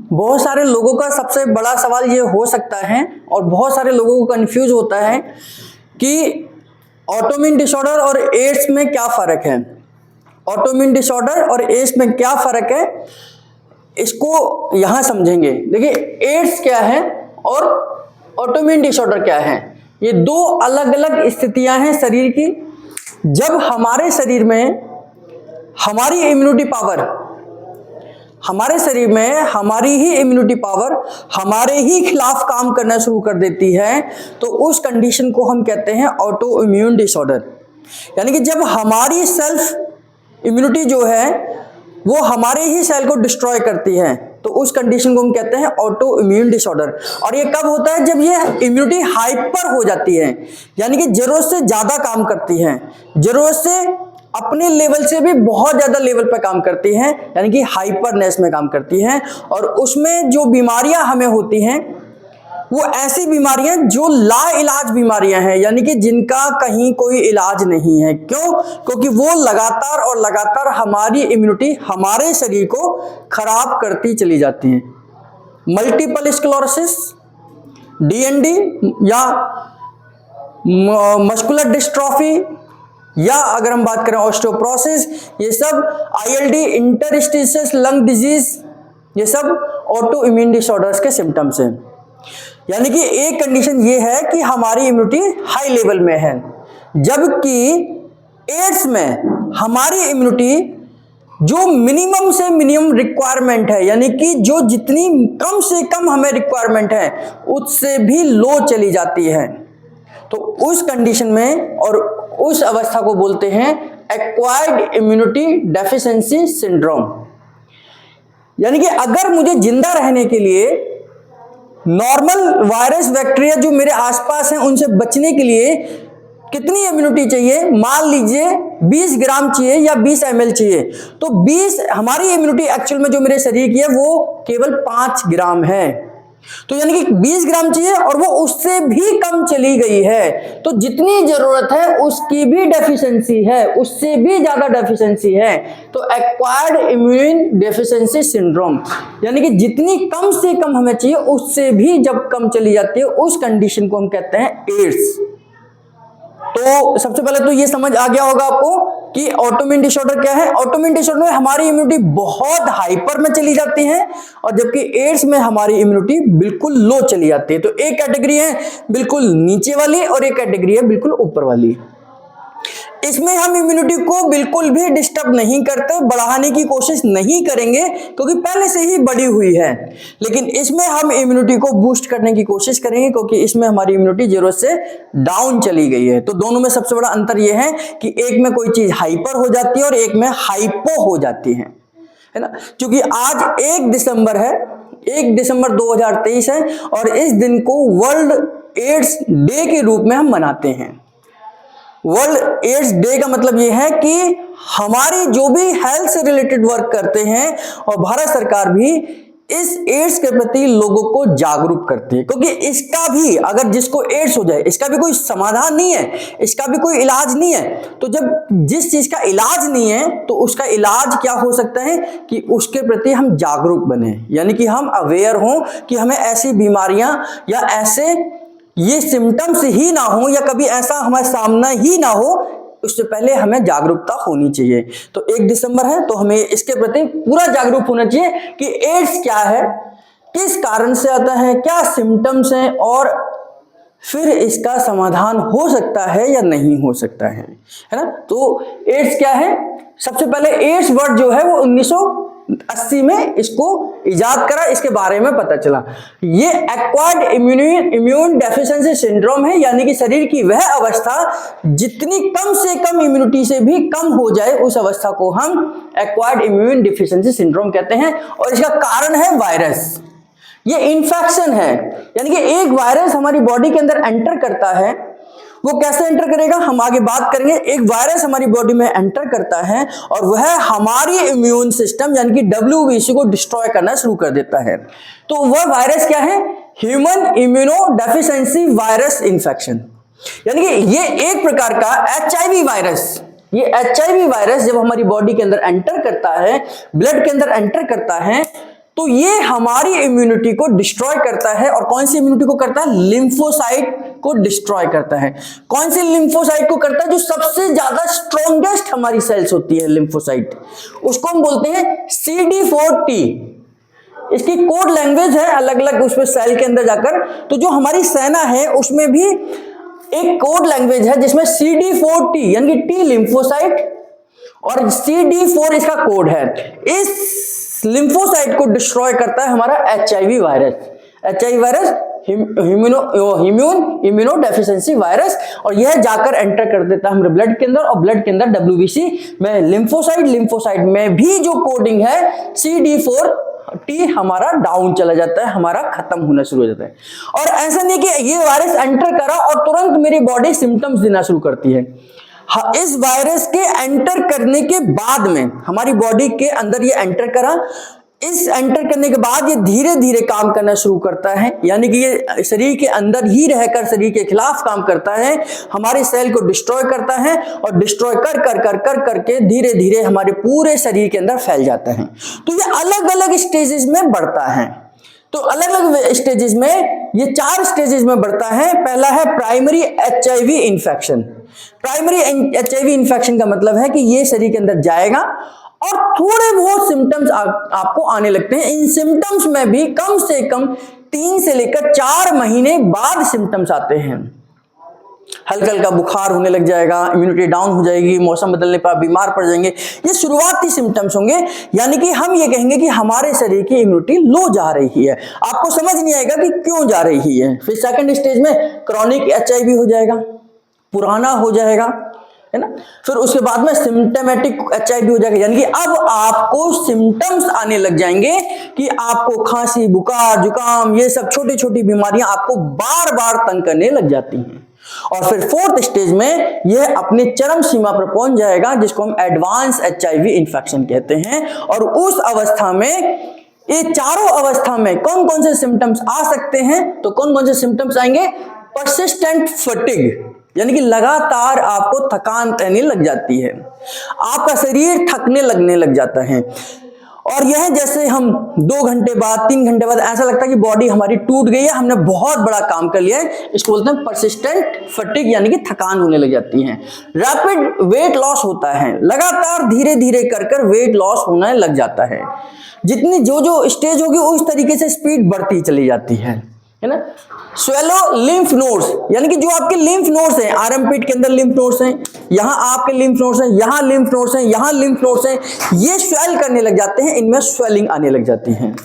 बहुत सारे लोगों का सबसे बड़ा सवाल ये हो सकता है और बहुत सारे लोगों को कंफ्यूज होता है कि ऑटोइम्यून डिसऑर्डर और एड्स में क्या फर्क है। ऑटोइम्यून डिसऑर्डर और एड्स में क्या फर्क है इसको यहां समझेंगे। देखिए, एड्स क्या है और ऑटोइम्यून डिसऑर्डर क्या है, ये दो अलग अलग स्थितियां हैं शरीर की। जब हमारे शरीर में हमारी इम्यूनिटी पावर, हमारे शरीर में हमारी ही इम्यूनिटी पावर हमारे ही खिलाफ काम करना शुरू कर देती है, तो उस कंडीशन को हम कहते हैं ऑटो इम्यून डिसऑर्डर। यानी कि जब हमारी सेल्फ इम्यूनिटी जो है वो हमारे ही सेल को डिस्ट्रॉय करती है, तो उस कंडीशन को हम कहते हैं ऑटो इम्यून डिसऑर्डर। और ये कब होता है? जब ये इम्यूनिटी हाइपर हो जाती है, यानी कि जरूरत से ज्यादा काम करती है, जरूरत से अपने लेवल से भी बहुत ज्यादा लेवल पर काम करती हैं, यानी कि हाइपरनेस में काम करती हैं। और उसमें जो बीमारियां हमें होती हैं वो ऐसी बीमारियां जो ला इलाज बीमारियां हैं, यानी कि जिनका कहीं कोई इलाज नहीं है। क्यों? क्योंकि वो लगातार और लगातार हमारी इम्यूनिटी, हमारे शरीर को खराब करती चली जाती हैं। मल्टीपल स्क्लेरोसिस, डीएनडी या मस्कुलर डिस्ट्रॉफी, या अगर हम बात करें ऑस्टियोपोरोसिस, ये सब आईएलडी, इंटरस्टिशियल लंग डिजीज, ये सब ऑटो इम्यून डिसऑर्डर्स के सिम्टम्स हैं। यानी कि एक कंडीशन ये है कि हमारी इम्यूनिटी हाई लेवल में है, जबकि एड्स में हमारी इम्यूनिटी जो मिनिमम से मिनिमम रिक्वायरमेंट है, यानी कि जो जितनी कम से कम हमें रिक्वायरमेंट है उससे भी लो चली जाती है। तो उस कंडीशन में और उस अवस्था को बोलते हैं एक्वायर्ड इम्यूनिटी डेफिशिएंसी सिंड्रोम। यानी कि अगर मुझे जिंदा रहने के लिए नॉर्मल वायरस बैक्टीरिया जो मेरे आसपास हैं उनसे बचने के लिए कितनी इम्यूनिटी चाहिए, मान लीजिए 20 ग्राम चाहिए या 20 ml चाहिए, तो 20 हमारी इम्यूनिटी एक्चुअल में जो मेरे शरीर की है वो केवल 5 ग्राम है। तो यानी कि 20 ग्राम चाहिए और वो उससे भी कम चली गई है, तो जितनी जरूरत है उसकी भी डेफिशिएंसी है, उससे भी ज्यादा डेफिशिएंसी है। तो एक्वायर्ड इम्यून डेफिशिएंसी सिंड्रोम, यानी कि जितनी कम से कम हमें चाहिए उससे भी जब कम चली जाती है, उस कंडीशन को हम कहते हैं एड्स। तो सबसे पहले तो ये समझ आ गया होगा आपको कि ऑटोइम्यून डिसऑर्डर क्या है। ऑटोइम्यून डिसऑर्डर में हमारी इम्यूनिटी बहुत हाइपर में चली जाती है, और जबकि एड्स में हमारी इम्यूनिटी बिल्कुल लो चली जाती है। तो एक कैटेगरी है बिल्कुल नीचे वाली और एक कैटेगरी है बिल्कुल ऊपर वाली। इसमें हम इम्यूनिटी को बिल्कुल भी डिस्टर्ब नहीं करते, बढ़ाने की कोशिश नहीं करेंगे क्योंकि पहले से ही बढ़ी हुई है। लेकिन इसमें हम इम्यूनिटी को बूस्ट करने की कोशिश करेंगे क्योंकि इसमें हमारी इम्यूनिटी जरूरत से डाउन चली गई है। तो दोनों में सबसे बड़ा अंतर यह है कि एक में कोई चीज हाइपर हो जाती है और एक में हाइपो हो जाती है ना। क्योंकि आज 1 दिसंबर है, 1 दिसंबर 2023 है, और इस दिन को वर्ल्ड एड्स डे के रूप में हम मनाते हैं। वर्ल्ड एड्स डे का मतलब यह है कि हमारी जो भी हेल्थ से रिलेटेड वर्क करते हैं और भारत सरकार भी इस एड्स के प्रति लोगों को जागरूक करती है, क्योंकि इसका भी, अगर जिसको एड्स हो जाए, इसका भी कोई समाधान नहीं है, इसका भी कोई इलाज नहीं है। तो जब जिस चीज का इलाज नहीं है तो उसका इलाज क्या हो सकता है कि उसके प्रति हम जागरूक बने, यानी कि हम अवेयर हों कि हमें ऐसी बीमारियां या ऐसे ये सिम्टम्स ही ना हो या कभी ऐसा हमारे सामना ही ना हो, उससे पहले हमें जागरूकता होनी चाहिए। तो 1 दिसंबर है तो हमें इसके प्रति पूरा जागरूक होना चाहिए कि एड्स क्या है, किस कारण से आता है, क्या सिम्टम्स हैं, और फिर इसका समाधान हो सकता है या नहीं हो सकता है ना। तो एड्स क्या है? सबसे पहले एड्स वर्ड जो है वो 1980 में इसको इजाद करा, इसके बारे में पता चला। ये एक्वायर्ड इम्यून डेफिशिएंसी सिंड्रोम है, यानी कि शरीर की वह अवस्था जितनी कम से कम इम्यूनिटी से भी कम हो जाए, उस अवस्था को हम एक्वायर्ड इम्यून डेफिशिएंसी सिंड्रोम कहते हैं। और इसका कारण है वायरस, ये इन्फेक्शन है। यानी कि एक वायरस हमारी बॉडी के अंदर एंटर करता है, वो कैसे एंटर करेगा हम आगे बात करेंगे। एक वायरस हमारी बॉडी में एंटर करता है और वह हमारी इम्यून सिस्टम यानी कि WBC को डिस्ट्रॉय करना शुरू कर देता है। तो वह वायरस क्या है? Human immuno deficiency virus infection, यानी कि ये एक प्रकार का HIV वायरस। ये HIV वायरस जब हमारी बॉडी के अंदर एंटर करता है, ब्लड के अंदर एंटर करता है, तो ये हमारी इम्यूनिटी को डिस्ट्रॉय करता है। और कौन सी इम्यूनिटी को करता है? लिम्फोसाइट को डिस्ट्रॉय करता है। कौन सी लिम्फोसाइट को करता है? जो सबसे ज्यादा स्ट्रॉन्गेस्ट हमारी सेल्स होती है लिम्फोसाइट, उसको हम बोलते हैं CD4T। इसकी कोड लैंग्वेज है अलग अलग उसमें सेल के अंदर जाकर। तो जो हमारी सेना है उसमें भी एक कोड लैंग्वेज है जिसमें CD4T यानी कि टी लिम्फोसाइट और CD4 इसका कोड है। इस लिम्फोसाइट को डिस्ट्रॉय करता है हमारा HIV virus. HIV virus immuno deficiency virus, और यह जाकर एंटर कर देता है हमारे ब्लड के अंदर, और ब्लड के अंदर WBC में लिम्फोसाइट में भी जो कोडिंग है CD4T हमारा डाउन चला जाता है, हमारा खत्म होना शुरू हो जाता है। और ऐसा नहीं कि ये वायरस एंटर करा और तुरंत मेरी बॉडी सिम्टम्स देना शुरू करती है। इस वायरस के एंटर करने के बाद में हमारी बॉडी के अंदर ये एंटर करा, इस एंटर करने के बाद ये धीरे धीरे काम करना शुरू करता है, यानी कि ये शरीर के अंदर ही रहकर शरीर के खिलाफ काम करता है, हमारे सेल को डिस्ट्रॉय करता है, और डिस्ट्रॉय करके धीरे धीरे हमारे पूरे शरीर के अंदर फैल जाता है। तो ये अलग अलग स्टेजेस में बढ़ता है। तो अलग अलग स्टेजेस में, ये 4 स्टेजेस में बढ़ता है। पहला है primary HIV infection. Primary HIV infection का मतलब है कि ये शरीर के अंदर जाएगा और थोड़े बहुत सिम्टम्स आपको आने लगते हैं। इन सिम्टम्स में भी कम से कम 3 से लेकर 4 महीने बाद सिम्टम्स आते हैं। हल्का हल्का बुखार होने लग जाएगा, इम्यूनिटी डाउन हो जाएगी, मौसम बदलने पर बीमार पड़ जाएंगे, ये शुरुआती सिम्टम्स होंगे। यानी कि हम ये कहेंगे कि हमारे शरीर की इम्यूनिटी लो जा रही है। आपको समझ नहीं आएगा कि क्यों जा रही है। फिर सेकंड स्टेज में क्रॉनिक HIV हो जाएगा, पुराना हो जाएगा, है ना। फिर उसके बाद में सिम्टमेटिक HIV हो जाएगा, यानी कि अब आपको सिम्टम्स आने लग जाएंगे कि आपको खांसी, बुखार, जुकाम, ये सब छोटी छोटी बीमारियां आपको बार बार तंग करने लग जाती हैं। और फिर फोर्थ स्टेज में यह अपने चरम सीमा पर पहुंच जाएगा, जिसको हम एडवांस HIV इन्फेक्शन कहते हैं। और उस अवस्था में, ये चारों अवस्था में कौन कौन से सिम्टम्स आ सकते हैं? तो कौन कौन से सिम्टम्स आएंगे? परसिस्टेंट फटीग, यानी कि लगातार आपको थकान रहने लग जाती है, आपका शरीर थकने लगने लग जाता है। और यह जैसे हम 2 घंटे बाद, 3 घंटे बाद ऐसा लगता है कि बॉडी हमारी टूट गई है, हमने बहुत बड़ा काम कर लिया है। इसको बोलते हैं परसिस्टेंट फटीग, यानी कि थकान होने लग जाती है। रैपिड वेट लॉस होता है, लगातार धीरे धीरे कर वेट लॉस होने लग जाता है। जितनी जो स्टेज होगी उस तरीके से स्पीड बढ़ती चली जाती है ना। स्वेलो लिम्फ नोड्स, यानी कि जो आपके लिम्फ नोड्स हैं, आर्मपिट के अंदर लिम्फ नोड्स हैं, यहां आपके लिम्फ नोड्स हैं, यहां लिम्फ नोड्स हैं, यहां लिम्फ नोड्स हैं, ये स्वेल करने लग जाते हैं, इनमें स्वेलिंग आने लग जाती है।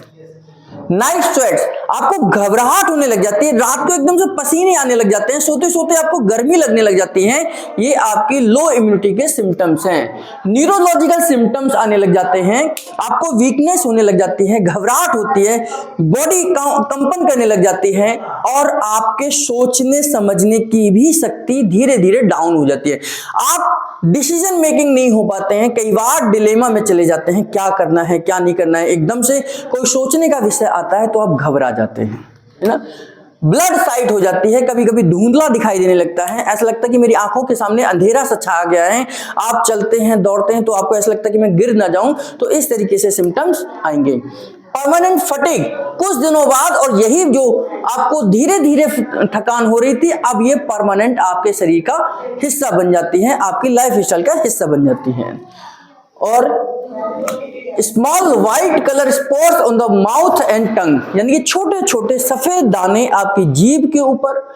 नाइट स्वेट्स, आपको घबराहट होने लग जाती है, रात को एकदम से पसीने आने लग जाते हैं, सोते सोते आपको गर्मी लगने लग जाती है, ये आपकी लो इम्यूनिटी के सिम्टम्स हैं। न्यूरोलॉजिकल सिम्टम्स आने लग जाते हैं, आपको वीकनेस होने लग जाती है, घबराहट होती है, बॉडी कंपन करने लग जाती है, और आपके सोचने समझने की भी शक्ति धीरे धीरे डाउन हो जाती है। आप डिसीजन मेकिंग नहीं हो पाते हैं, कई बार डिलेमा में चले जाते हैं, क्या करना है क्या नहीं करना है। एकदम से कोई सोचने का विषय आता है तो आप घबरा जाते हैं, है ना। ब्लड साइट हो जाती है, कभी कभी धुंधला दिखाई देने लगता है, ऐसा लगता है कि मेरी आंखों के सामने अंधेरा सा छा गया है। आप चलते हैं, दौड़ते हैं तो आपको ऐसा लगता है कि मैं गिर ना जाऊं, तो इस तरीके से सिम्टम्स आएंगे। परमानेंट फटीग कुछ दिनों बाद, और यही जो आपको धीरे धीरे थकान हो रही थी, अब ये परमानेंट आपके शरीर का हिस्सा बन जाती है, आपकी लाइफ स्टाइल का हिस्सा बन जाती है। और small white colour spots on the mouth and tongue, यानी कि छोटे छोटे सफेद दाने आपकी जीभ के ऊपर,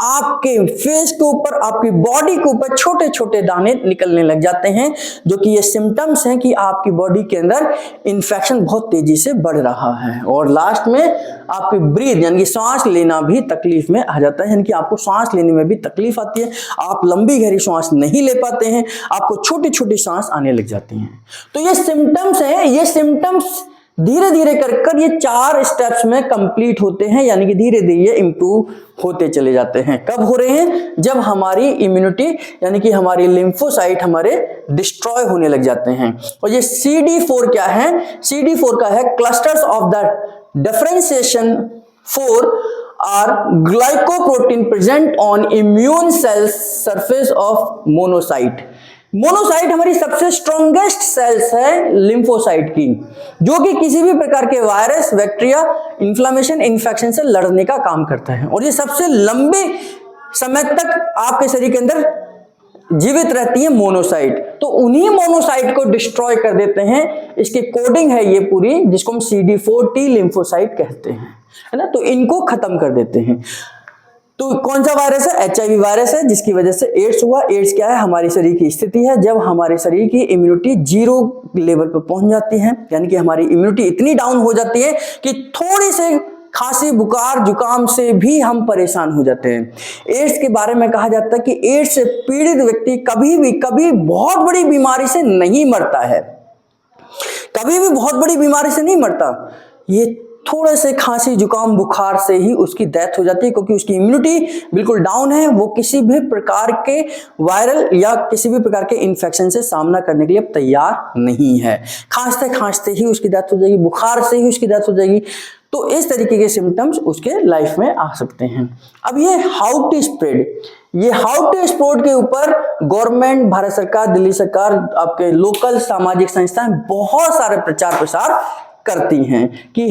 आपके फेस के ऊपर, आपकी बॉडी के ऊपर छोटे छोटे दाने निकलने लग जाते हैं, जो कि ये सिम्टम्स हैं कि आपकी बॉडी के अंदर इन्फेक्शन बहुत तेजी से बढ़ रहा है। और लास्ट में आपकी ब्रीथ, यानी कि सांस लेना भी तकलीफ में आ जाता है, यानी कि आपको सांस लेने में भी तकलीफ आती है, आप लंबी गहरी सांस नहीं ले पाते हैं, आपको छोटी छोटी सांस आने लग जाती हैं। तो ये सिम्टम्स हैं, ये सिम्टम्स धीरे धीरे कर ये 4 स्टेप्स में कंप्लीट होते हैं, यानी कि धीरे धीरे इंप्रूव होते चले जाते हैं। कब हो रहे हैं? जब हमारी इम्यूनिटी, यानी कि हमारी लिम्फोसाइट हमारे डिस्ट्रॉय होने लग जाते हैं। और ये CD4 क्या है? CD4 का है clusters of the differentiation 4 are glycoprotein present on immune cells surface of monocyte. Monocyte हमारी सबसे स्ट्रॉन्गेस्ट सेल्स है लिम्फोसाइट की, जो कि किसी भी प्रकार के वायरस, बैक्टीरिया, इन्फ्लेमेशन, इन्फेक्शन से लड़ने का काम करता है, और ये सबसे लंबे समय तक आपके शरीर के अंदर जीवित रहती है मोनोसाइट। तो उन्हीं मोनोसाइट को डिस्ट्रॉय कर देते हैं, इसकी कोडिंग है ये पूरी, जिसको हम CD4 T लिम्फोसाइट कहते हैं, है ना। तो इनको खत्म कर देते हैं। तो कौन सा वायरस है? HIV वायरस है, जिसकी वजह से एड्स हुआ। एड्स क्या है? हमारे शरीर की स्थिति है जब हमारे शरीर की इम्यूनिटी 0 लेवल पर पहुंच जाती है, यानी कि हमारी इम्यूनिटी इतनी डाउन हो जाती है कि थोड़ी से खांसी, बुखार, जुकाम से भी हम परेशान हो जाते हैं। एड्स के बारे में कहा जाता है कि एड्स से पीड़ित व्यक्ति कभी बहुत बड़ी बीमारी से नहीं मरता है, कभी भी बहुत बड़ी बीमारी से नहीं मरता। ये थोड़े से खांसी, जुकाम, बुखार से ही उसकी डेथ हो जाती है, क्योंकि उसकी इम्यूनिटी बिल्कुल डाउन है, वो किसी भी प्रकार के वायरल या किसी भी प्रकार के इन्फेक्शन से सामना करने के लिए तैयार नहीं है। खांसते खांसते ही उसकी डेथ हो जाएगी, बुखार से ही उसकी डेथ हो जाएगी। तो इस तरीके के सिम्टम्स उसके लाइफ में आ सकते हैं। अब ये हाउ टू स्प्रेड, ये हाउ टू स्प्रेड के ऊपर गवर्नमेंट, भारत सरकार, दिल्ली सरकार, आपके लोकल सामाजिक संस्थाएं बहुत सारे प्रचार प्रसार करती हैं कि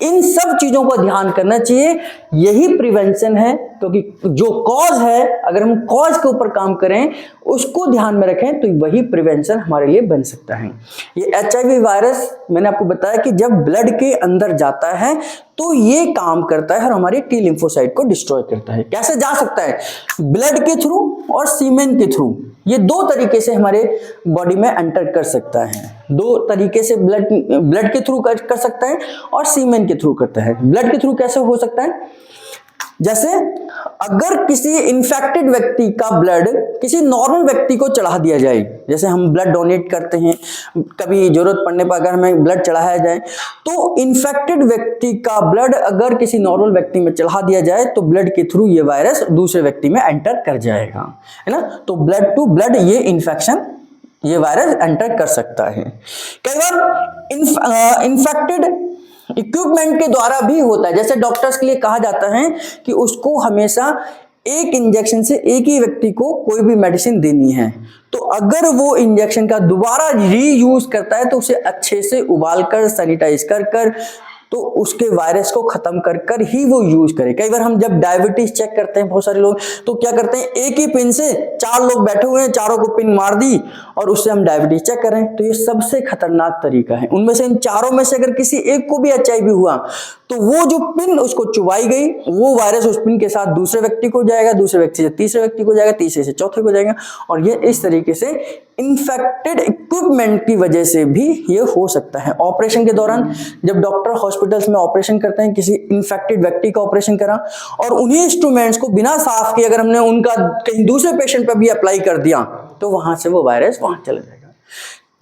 इन सब चीजों को ध्यान करना चाहिए, यही प्रिवेंशन है। क्योंकि जो कॉज है, अगर हम कॉज के ऊपर काम करें, उसको ध्यान में रखें, तो वही प्रिवेंशन हमारे लिए बन सकता है। ये HIV वायरस मैंने आपको बताया कि जब ब्लड के अंदर जाता है तो ये काम करता है और हमारी T लिम्फोसाइट को डिस्ट्रॉय करता है। कैसे जा सकता है? ब्लड के थ्रू और सीमेन के थ्रू। ये दो तरीके से हमारे बॉडी में एंटर कर सकता है। दो तरीके से ब्लड के थ्रू कर सकता है और सीमेन के थ्रू करता है। ब्लड के थ्रू कैसे हो सकता है? जैसे अगर किसी इन्फेक्टेड व्यक्ति का ब्लड किसी नॉर्मल व्यक्ति को चढ़ा दिया जाए, जैसे हम ब्लड डोनेट करते हैं, कभी जरूरत पड़ने पर अगर हमें ब्लड चढ़ाया जाए, तो इन्फेक्टेड व्यक्ति का ब्लड अगर किसी नॉर्मल व्यक्ति में चढ़ा दिया जाए तो ब्लड के थ्रू ये वायरस दूसरे व्यक्ति में एंटर कर जाएगा, है ना। तो ब्लड टू ब्लड ये इन्फेक्शन, ये वायरस एंटर कर सकता है। कई बार इन्फेक्टेड इक्विपमेंट के द्वारा भी होता है। जैसे डॉक्टर्स के लिए कहा जाता है कि उसको हमेशा एक इंजेक्शन से एक ही व्यक्ति को कोई भी मेडिसिन देनी है, तो अगर वो इंजेक्शन का दोबारा रीयूज करता है तो उसे अच्छे से उबाल कर, सैनिटाइज कर कर, तो उसके वायरस को खत्म कर कर ही वो यूज करे। कई बार हम जब डायबिटीज चेक करते हैं, बहुत सारे लोग तो क्या करते हैं, एक ही पिन से 4 लोग बैठे हुए हैं, चारों को पिन मार दी और उससे हम डायबिटीज चेक करें, तो ये सबसे खतरनाक तरीका है। उनमें से इन चारों में से अगर किसी एक को भी HIV हुआ तो वो जो पिन उसको चुबाई गई, वो वायरस उस पिन के साथ दूसरे व्यक्ति को जाएगा, दूसरे व्यक्ति से तीसरे व्यक्ति को जाएगा, तीसरे से चौथे को जाएगा, और ये इस तरीके से इन्फेक्टेड इक्विपमेंट की वजह से भी ये हो सकता है। ऑपरेशन के दौरान जब डॉक्टर हॉस्पिटल्स में ऑपरेशन करते हैं, किसी इन्फेक्टेड व्यक्ति का ऑपरेशन करा और उन्हीं इंस्ट्रूमेंट्स को बिना साफ किए अगर हमने उनका कहीं दूसरे पेशेंट पर भी अप्लाई कर दिया तो वहां से वो वायरस वहां चला जाएगा।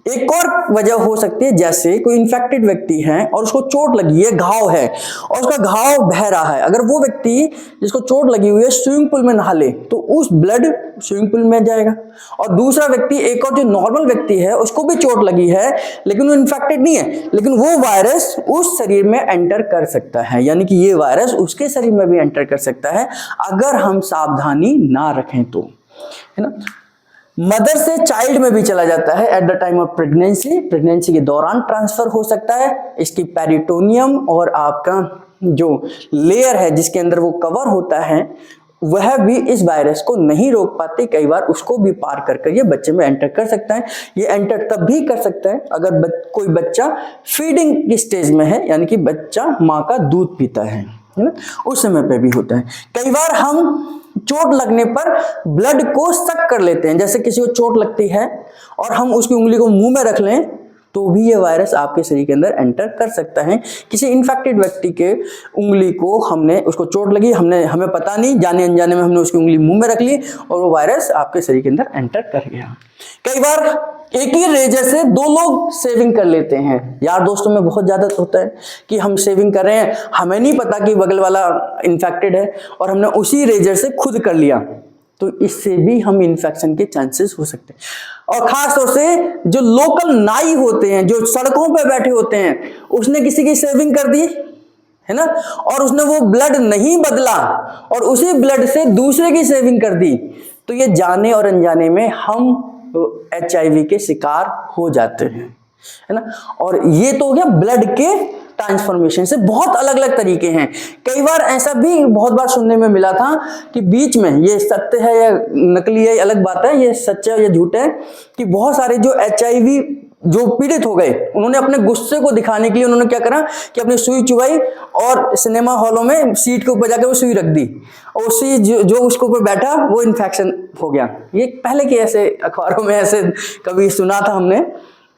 एक और वजह हो सकती है, जैसे कोई इन्फेक्टेड व्यक्ति है और उसको चोट लगी है, घाव है और उसका घाव बह रहा है, अगर वो व्यक्ति जिसको चोट लगी हुई है स्विमिंग पूल में नहा ले तो उस ब्लड स्विमिंग पूल में जाएगा, और दूसरा व्यक्ति, एक और जो नॉर्मल व्यक्ति है, उसको भी चोट लगी है लेकिन वो इन्फेक्टेड नहीं है, लेकिन वो वायरस उस शरीर में एंटर कर सकता है, यानी कि ये वायरस उसके शरीर में भी एंटर कर सकता है अगर हम सावधानी ना रखें तो, है ना। मदर से चाइल्ड में भी चला जाता है at the time of pregnancy, pregnancy के दौरान ट्रांसफर हो सकता है। इसकी पेरिटोनियम और आपका जो लेयर है जिसके अंदर वो कवर होता है वह भी इस वायरस को नहीं रोक पाते, कई बार उसको भी पार कर ये बच्चे में एंटर कर सकता है। ये एंटर तब भी कर सकता है अगर कोई बच्चा फीडिंग की स्टेज में है, यानी कि बच्चा माँ का दूध पीता है ना, उस समय पे भी होता है। कई बार हम चोट लगने पर ब्लड को सक कर लेते हैं, जैसे किसी को चोट लगती है और हम उसकी उंगली को मुंह में रख लें तो भी ये वायरस आपके शरीर के अंदर एंटर कर सकता है। किसी इन्फेक्टेड व्यक्ति के उंगली को हमने, उसको चोट लगी, हमें पता नहीं, जाने अनजाने में हमने उसकी उंगली मुंह में रख ली और वो वायरस आपके शरीर के अंदर एंटर कर गया। कई बार एक ही रेजर से 2 लोग शेविंग कर लेते हैं। यार दोस्तों में बहुत ज्यादा होता है कि हम शेविंग कर रहे हैं, हमें नहीं पता कि बगल वाला इन्फेक्टेड है और हमने उसी रेजर से खुद कर लिया, तो इससे भी हम इन्फेक्शन के चांसेस हो सकते हैं। और खास तौर से जो लोकल नाई होते हैं, जो सड़कों पर बैठे होते हैं, उसने किसी की शेविंग कर दी है ना, और उसने वो ब्लड नहीं बदला और उसी ब्लड से दूसरे की शेविंग कर दी, तो ये जाने और अनजाने में हम HIV के शिकार हो जाते हैं, है ना। और ये तो हो गया ब्लड के ट्रांसफॉर्मेशन से। बहुत अलग अलग तरीके हैं। कई बार ऐसा भी बहुत बार सुनने में मिला था कि बीच में, ये सत्य है या नकली है अलग बात है, ये सच्चा है या झूठ है, कि बहुत सारे जो HIV जो पीड़ित हो गए, उन्होंने अपने गुस्से को दिखाने के लिए उन्होंने क्या करा कि अपनी सुई चुभाई और सिनेमा हॉलों में सीट के ऊपर जाकर वो सुई रख दी, और सुई जो उसके ऊपर बैठा वो इन्फेक्शन हो गया। ये पहले के ऐसे अखबारों में ऐसे कभी सुना था हमने,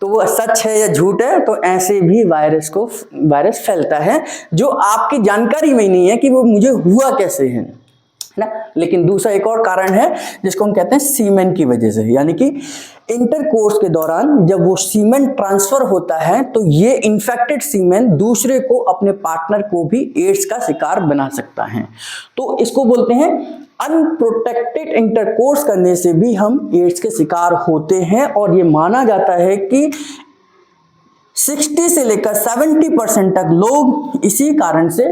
तो वो सच है या झूठ है। तो ऐसे भी वायरस फैलता है जो आपकी जानकारी में ही नहीं है कि वो मुझे हुआ कैसे है ना। लेकिन दूसरा एक और कारण है जिसको हम कहते हैं सीमेन की वजह से, यानी कि इंटरकोर्स के दौरान जब वो सीमेन ट्रांसफर होता है तो ये इन्फेक्टेड सीमेन दूसरे को, अपने पार्टनर को भी एड्स का शिकार बना सकता है। तो इसको बोलते हैं अनप्रोटेक्टेड इंटरकोर्स करने से भी हम एड्स के शिकार होते हैं। और ये माना जाता है कि 60 से लेकर 70% तक लोग इसी कारण से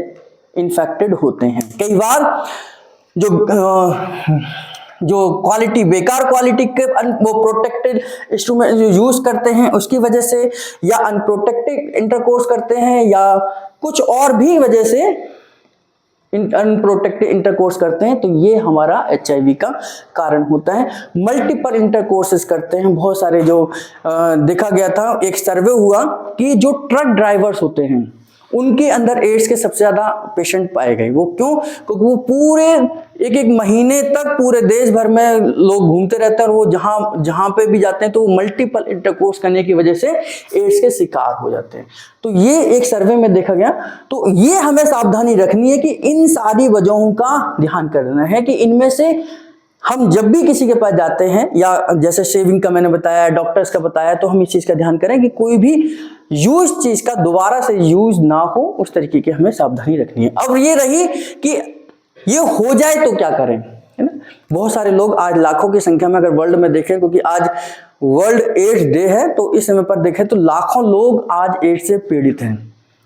इन्फेक्टेड होते हैं। कई बार जो क्वालिटी, बेकार क्वालिटी के वो प्रोटेक्टेड इंस्ट्रूमेंट यूज करते हैं उसकी वजह से, या अनप्रोटेक्टेड इंटरकोर्स करते हैं, या कुछ और भी वजह से अनप्रोटेक्टेड इंटरकोर्स करते हैं, तो ये हमारा HIV का कारण होता है। मल्टीपल इंटरकोर्सेस करते हैं बहुत सारे। जो देखा गया था, एक सर्वे हुआ कि जो ट्रक ड्राइवर्स होते हैं उनके अंदर एड्स के सबसे ज्यादा पेशेंट पाए गए। वो क्यों? क्योंकि वो पूरे एक महीने तक पूरे देश भर में लोग घूमते रहते हैं, और वो जहां पे भी जाते हैं तो वो मल्टीपल इंटरकोर्स करने की वजह से एड्स के शिकार हो जाते हैं। तो ये एक सर्वे में देखा गया। तो ये हमें सावधानी रखनी है कि इन सारी वजहों का ध्यान करना है कि इनमें से हम जब भी किसी के पास जाते हैं, या जैसे शेविंग का मैंने बताया, डॉक्टर्स का बताया, तो हम इस चीज का ध्यान करें कि कोई भी यूज चीज का दोबारा से यूज ना हो, उस तरीके की हमें सावधानी रखनी है। अब ये रही कि ये हो जाए तो क्या करें, है ना। बहुत सारे लोग आज लाखों की संख्या में अगर वर्ल्ड में देखें, क्योंकि आज वर्ल्ड एड्स डे है, तो इस समय पर देखें तो लाखों लोग आज एड्स से पीड़ित हैं।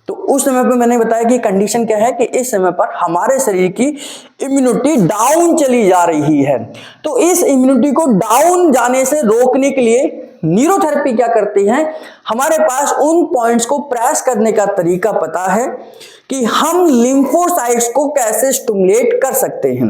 तो उस समय पर मैंने बताया कि कंडीशन क्या है कि इस समय पर हमारे शरीर की इम्यूनिटी डाउन चली जा रही है। तो इस इम्यूनिटी को डाउन जाने से रोकने के लिए न्यूरोथेरेपी क्या करती है, हमारे पास उन पॉइंट्स को प्रेस करने का तरीका पता है कि हम लिम्फोसाइट्स को कैसे स्टिमुलेट कर सकते हैं,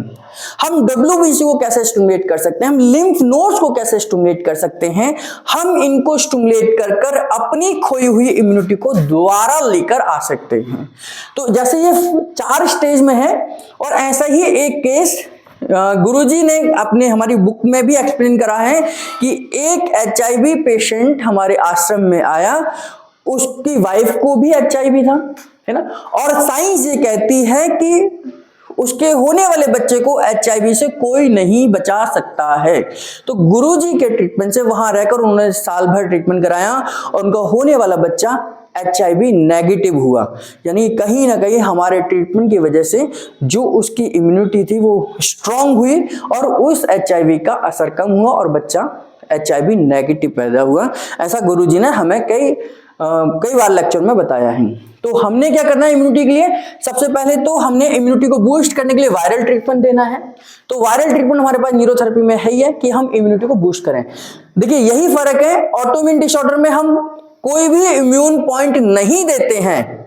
हम WBC को कैसे स्टिमुलेट कर सकते हैं, हम लिम्फ नोड्स को कैसे स्टिमुलेट कर सकते हैं। हम इनको स्टिमुलेट कर कर अपनी खोई हुई इम्यूनिटी को दोबारा लेकर आ सकते हैं। तो जैसे ये 4 स्टेज में है, और ऐसा ही एक केस गुरुजी ने अपने हमारी बुक में भी एक्सप्लेन करा है कि एक HIV पेशेंट हमारे आश्रम में आया, उसकी वाइफ को भी HIV था, है ना। और साइंस ये कहती है कि उसके होने वाले बच्चे को HIV से कोई नहीं बचा सकता है। तो गुरुजी के ट्रीटमेंट से वहां रहकर उन्होंने साल भर ट्रीटमेंट कराया, और उनका होने वाला बच्चा HIV नेगेटिव हुआ। यानी कहीं ना कहीं हमारे ट्रीटमेंट की वजह से जो उसकी इम्यूनिटी थी वो स्ट्रांग हुई, और उस HIV का असर कम हुआ, और बच्चा HIV नेगेटिव पैदा हुआ। ऐसा गुरुजी ने हमें कई बार लेक्चर में बताया है। तो हमने क्या करना है इम्यूनिटी के लिए? सबसे पहले तो हमने इम्यूनिटी को बूस्ट करने के लिए वायरल ट्रीटमेंट देना है। तो वायरल ट्रीटमेंट हमारे पास न्यूरोथेरेपी में है ही है कि हम इम्यूनिटी को बूस्ट करें। देखिए यही फर्क है, ऑटोइम्यून डिसऑर्डर में हम कोई भी इम्यून पॉइंट नहीं देते हैं।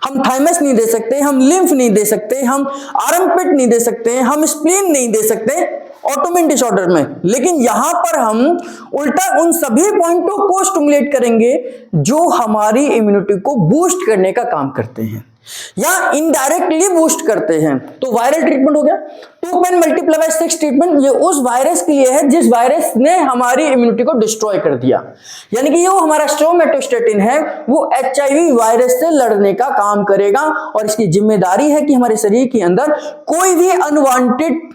हम थाइमस नहीं दे सकते, हम लिम्फ नहीं दे सकते, हम आर्मपिट नहीं दे सकते, हम स्प्लीन नहीं दे सकते ऑटोइम्यून डिसऑर्डर में। लेकिन यहां पर हम उल्टा उन सभी पॉइंटों को स्टिमुलेट करेंगे जो हमारी इम्यूनिटी को बूस्ट करने का काम करते हैं या इनडायरेक्टली बूस्ट करते हैं। तो वायरल ट्रीटमेंट हो गया। 2pen×6 ट्रीटमेंट ये उस वायरस के लिए है जिस वायरस ने हमारी इम्यूनिटी को डिस्ट्रॉय कर दिया। यानी कि ये वो हमारा स्ट्रोमेटोस्टेटिन है, वो HIV वायरस से लड़ने का काम करेगा, और इसकी जिम्मेदारी है कि हमारे शरीर के अंदर कोई भी अनवांटेड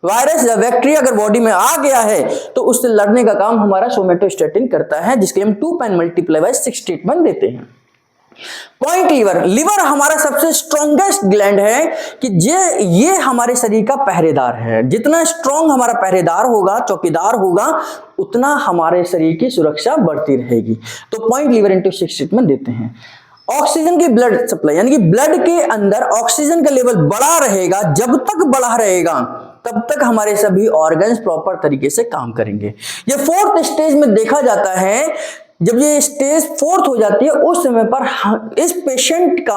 वायरस या बैक्टीरिया अगर बॉडी में आ गया है तो उससे लड़ने का काम हमारा सोमेटोस्टेटिन करता है, जिसके हम 2pen×6 ट्रीटमेंट देते हैं। पॉइंट लीवर हमारा सबसे स्ट्रॉन्गेस्ट ग्लैंड है कि ये हमारे शरीर का पहरेदार है। जितना स्ट्रॉन्ग हमारा पहरेदार होगा, चौकीदार होगा, उतना हमारे शरीर की सुरक्षा बढ़ती रहेगी। तो .11/6 ट्रीटमेंट देते हैं। ऑक्सीजन की ब्लड सप्लाई, यानी कि ब्लड के अंदर ऑक्सीजन का लेवल बढ़ा रहेगा, जब तक बढ़ा रहेगा तब तक हमारे सभी ऑर्गन्स प्रॉपर तरीके से काम करेंगे। ये 4th स्टेज में देखा जाता है, जब ये स्टेज 4th हो जाती है उस समय पर इस पेशेंट का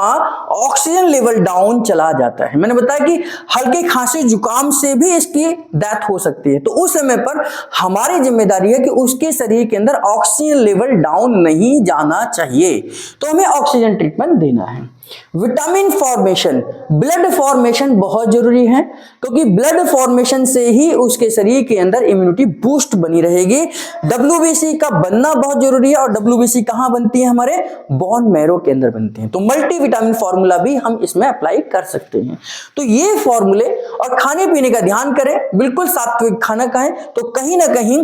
ऑक्सीजन लेवल डाउन चला जाता है। मैंने बताया कि हल्के खांसी जुकाम से भी इसकी डेथ हो सकती है, तो उस समय पर हमारी जिम्मेदारी है कि उसके शरीर के अंदर ऑक्सीजन लेवल डाउन नहीं जाना चाहिए, तो हमें ऑक्सीजन ट्रीटमेंट देना है। विटामिन फॉर्मेशन, ब्लड फॉर्मेशन बहुत जरूरी है, क्योंकि ब्लड फॉर्मेशन से ही उसके शरीर के अंदर इम्यूनिटी बूस्ट बनी रहेगी। WBC का बनना बहुत जरूरी है, और WBC कहां बनती है? हमारे बोन मैरो के अंदर बनती है। तो मल्टी विटामिन फॉर्मूला भी हम इसमें अप्लाई कर सकते हैं। तो ये फॉर्मूले, और खाने पीने का ध्यान करें, बिल्कुल सात्विक खाना खाएं। तो कहीं ना कहीं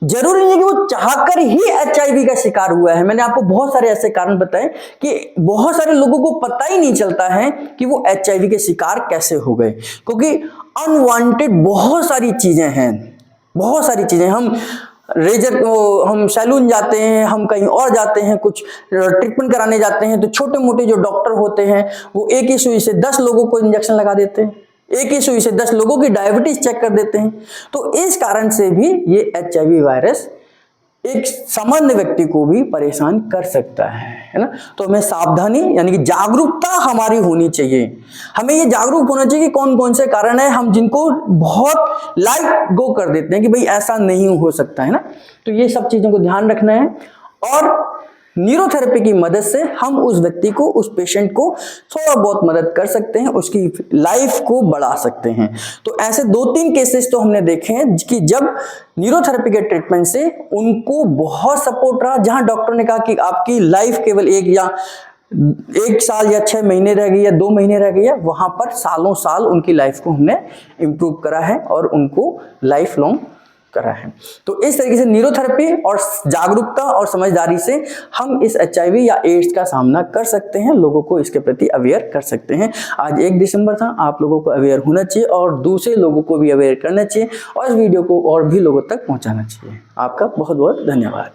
जरूरी नहीं कि वो चाहकर ही HIV का शिकार हुआ है। मैंने आपको बहुत सारे ऐसे कारण बताए कि बहुत सारे लोगों को पता ही नहीं चलता है कि वो HIV के शिकार कैसे हो गए, क्योंकि अनवांटेड बहुत सारी चीजें हैं, बहुत सारी चीजें। हम सैलून जाते हैं, हम कहीं और जाते हैं, कुछ ट्रीटमेंट कराने जाते हैं, तो छोटे मोटे जो डॉक्टर होते हैं वो एक ही सुई से 10 लोगों को इंजेक्शन लगा देते हैं, एक ही सुई से 10 लोगों की डायबिटीज चेक कर देते हैं। तो इस कारण से भी ये HIV वायरस एक सामान्य व्यक्ति को भी परेशान कर सकता है ना। तो हमें सावधानी यानी कि जागरूकता हमारी होनी चाहिए। हमें ये जागरूक होना चाहिए कि कौन कौन से कारण है हम जिनको बहुत लाइट गो कर देते हैं कि भाई ऐसा नहीं हो सकता है ना। तो ये सब चीजों को ध्यान रखना है, और न्यूरोथेरेपी की मदद से हम उस व्यक्ति को, उस पेशेंट को थोड़ा बहुत मदद कर सकते हैं, उसकी लाइफ को बढ़ा सकते हैं। तो ऐसे 2-3 केसेस तो हमने देखे हैं कि जब न्यूरोथेरेपी के ट्रीटमेंट से उनको बहुत सपोर्ट रहा, जहां डॉक्टर ने कहा कि आपकी लाइफ केवल 1 साल या 6 महीने रह गई या 2 महीने रह गई है, वहां पर सालों साल उनकी लाइफ को हमने इम्प्रूव करा है और उनको लाइफ लॉन्ग करा है। तो इस तरीके से न्यूरोथेरेपी और जागरूकता और समझदारी से हम इस HIV या एड्स का सामना कर सकते हैं, लोगों को इसके प्रति अवेयर कर सकते हैं। आज 1 दिसंबर था, आप लोगों को अवेयर होना चाहिए और दूसरे लोगों को भी अवेयर करना चाहिए, और इस वीडियो को और भी लोगों तक पहुंचाना चाहिए। आपका बहुत बहुत धन्यवाद।